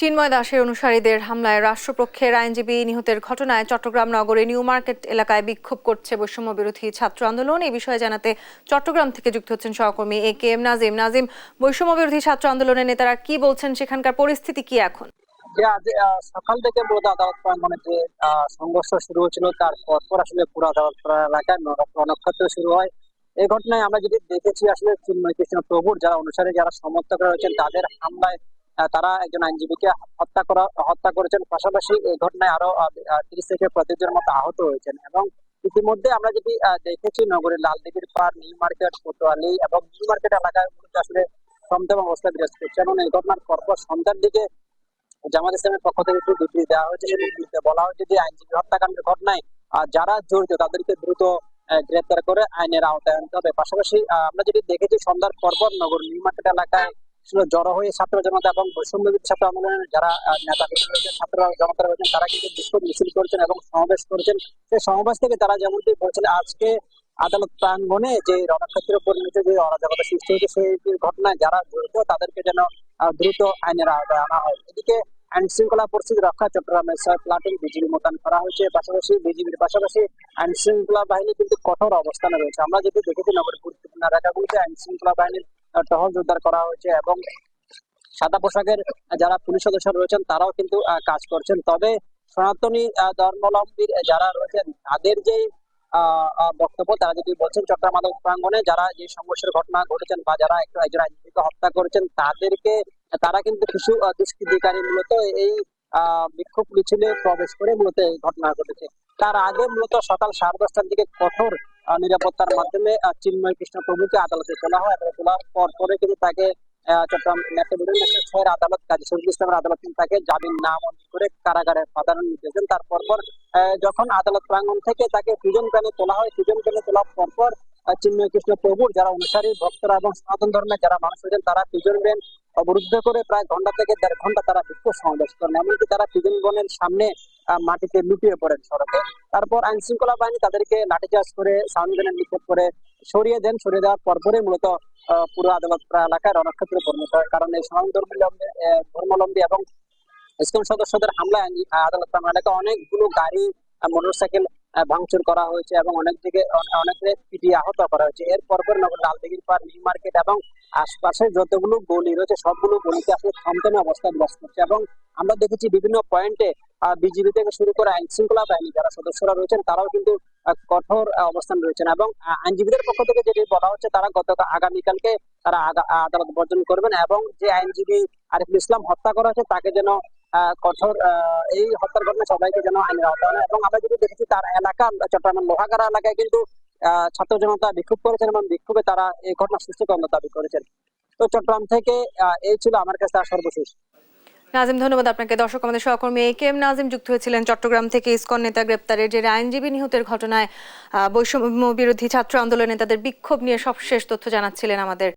চিন্ময় দাসের অনুসারীদের হামলায় রাষ্ট্রপক্ষের আইনজীবী নিহতের ঘটনায় চট্টগ্রাম নগরে নিউ মার্কেট এলাকায় বিক্ষোভ করছে বৈষম্য বিরোধী ছাত্র আন্দোলন। এই বিষয়ে জানাতে চট্টগ্রাম থেকে যুক্ত হচ্ছেন সহকর্মী এ.কে.এম. নাজিম। বৈষম্য বিরোধী ছাত্র আন্দোলনের নেতারা কি বলছেন, সেখানকার পরিস্থিতি কি এখন? আজ সকাল থেকে মূলত আদালত প্রাঙ্গণে যে সংঘর্ষ শুরু হয়েছিল, তার পরপর আসলে পুরো আদালত এলাকায় রণক্ষেত্র শুরু হয়। এই ঘটনায় আমরা যদি দেখেছি, আসলে চিন্ময় কৃষ্ণ প্রভুর যারা অনুসারী, যারা সমর্থকরা রয়েছেন, তাদের হামলায় তারা একজন আইনজীবীকে হত্যা করেছেন। পাশাপাশি এই ঘটনায় আরো 30 থেকে 35 জনের মতো আহত হয়েছেন। এবং ইতিমধ্যে আমরা যদি দেখেছি, নগরীর লালদিঘির পাড়, নিউ মার্কেট, কোতোয়ালি এবং নিউ মার্কেট এলাকায় আসলে থমথম অবস্থা বিরাজ করছে। এবং এই ঘটনার পরপর সন্ধ্যার দিকে জামাত ইসলামের পক্ষ থেকে একটু বিবৃতি দেওয়া হয়েছে। সেই বিবৃতিতে বলা হয়েছে যে আইনজীবী হত্যাকাণ্ডের ঘটনায় যারা জড়িত তাদেরকে দ্রুত গ্রেপ্তার করে আইনের আওতায় আনতে হবে। পাশাপাশি আমরা যদি দেখেছি, সন্ধ্যার পরপর নগর নিউ মার্কেট এলাকায় জড়ো হয়ে ছাত্র জনতা এবং বৈষম্য বিরোধী ছাত্র আন্দোলনের যারা নেতা রয়েছেন, ছাত্র জনতা রয়েছেন, তারা কিন্তু বিক্ষোভ মিছিল করেছেন এবং সমাবেশ করেছেন। সেই সমাবেশ থেকে তারা যেমনটি বলছেন, আজকে আদালত প্রাঙ্গণে যে রণক্ষেত্রে পরিণত যে অরাজকতা সৃষ্টি হয়েছে, সেই ঘটনায় যারা জড়িত তাদেরকে যেন দ্রুত আইনের আওতায় আনা হয়। এদিকে আইন শৃঙ্খলা পরিস্থিতি রক্ষা চট্টগ্রামে 6 প্লাটুন বিজিবি মোতায়েন করা হয়েছে। পাশাপাশি বিজিবির পাশাপাশি আইন শৃঙ্খলা বাহিনী কিন্তু কঠোর অবস্থানে রয়েছে। আমরা যদি দেখেছি, নগরের গুরুত্বপূর্ণ এলাকাগুলিতে আইন শৃঙ্খলা বাহিনীর টহল জোরদার করা হয়েছে এবং সাদা পোশাকের যারা পুলিশ সদস্য রয়েছেন তারাও কিন্তু কাজ করছেন। তবে সনাতনী ধর্মাবলম্বী যারা রয়েছেন, তাদের যে বক্তব্য, তারা যদি বলছেন চট্টগ্রাম আদালত প্রাঙ্গণে যারা যে সংঘর্ষের ঘটনা ঘটেছেন বা যারা একজন আইনজীবীকে হত্যা করেছেন, তারা কিন্তু কিছু দুষ্কৃতিকারী মূলত এই বিক্ষোভ মিছিলে প্রবেশ করে মূলত এই ঘটনা ঘটেছে। তার আগে মূলত সকাল 10:30টার দিকে কঠোর নিরাপত্তার মাধ্যমে চিন্ময় কৃষ্ণ প্রভুকে আদালতে তোলা হয়। আদালতে তোলার পরে কিন্তু তাকে চট্টগ্রাম মেট্রোপলিটন ম্যাজিস্ট্রেট 6 আদালত কাজী শহীদুল ইসলামের আদালত কিন্তু তাকে জামিন নামঞ্জুর করে কারাগারে পাঠানোর নির্দেশ দেন। তারপর যখন আদালত প্রাঙ্গণ থেকে তাকে প্রিজন ভ্যানে তোলা হয়, প্রিজন ভ্যানে তোলার পরপর চিন্ময় কৃষ্ণ প্রভুর যারা অনুসারী ভক্তরা এবং সনাতন ধর্মের যারা মানুষ রয়েছেন, তারা প্রিজন ভ্যান অবরুদ্ধ করে প্রায় ঘন্টা থেকে 1.5 ঘন্টা তারা বিক্ষোভ সমাবেশ করেন। এমনকি তারা প্রিজন ভ্যানের সামনে মাটিতে লুটিয়ে পড়েন সড়কে। তারপর আইন শৃঙ্খলা বাহিনী তাদেরকে লাঠিচার্জ করে সাউন্ড গ্রেনেড নিক্ষেপ করে সরিয়ে দেন। সরিয়ে দেওয়ার পরপরই মূলত পুরো আদালত এলাকায় রণক্ষেত্রে পরিণত হয়। কারণ এই সনাতন ধর্মাবলম্বী এবং ইসকন সদস্যদের হামলায় আদালত এলাকায় অনেকগুলো গাড়ি, মোটরসাইকেল ভাঙচুর করা হয়েছে এবং অনেকে পিটিয়ে আহত করা হয়েছে। এর পরপর নগর লালদিঘির পাড়, নিউ মার্কেট এবং আশপাশে যতগুলো গলি রয়েছে সবগুলো গলিতে আসলে থমথমে অবস্থা বিরাজ করছে। এবং আমরা দেখেছি বিভিন্ন পয়েন্টে বিজিবি থেকে শুরু করে আইন শৃঙ্খলা বাহিনী যারা সদস্যরা রয়েছেন, তারাও কিন্তু কঠোর অবস্থান রয়েছেন। এবং আইনজীবীদের পক্ষ থেকে যেটি বলা হচ্ছে, তারা আগামীকালকে তারা আদালত বর্জন করবেন এবং যে আইনজীবী আরিফুল ইসলাম হত্যা করা হয়েছে তাকে যেন কঠোর এই হত্যার ঘটনা সবাইকে যেন আইনের আওতায় আনে। এবং আমরা যদি দেখেছি, তার এলাকা চট্টগ্রামের লোহাগাড়া এলাকায় কিন্তু ছাত্র জনতা বিক্ষোভ করেছেন এবং বিক্ষোভে তারা এই ঘটনা সুষ্ঠুতন্ত্র দাবি করেছেন। তো চট্টগ্রাম থেকে এই ছিল আমার কাছে সর্বশেষ। নাজিম, ধন্যবাদ আপনাকে। দর্শক, আমাদের সহকর্মী এ.কে.এম. নাজিম যুক্ত হয়েছিলেন চট্টগ্রাম থেকে ইসকন নেতা গ্রেপ্তারের যে আইনজীবী নিহতের ঘটনায় বৈষম্য বিরোধী ছাত্র আন্দোলনে তাদের বিক্ষোভ নিয়ে সবশেষ তথ্য জানাচ্ছিলেন আমাদের।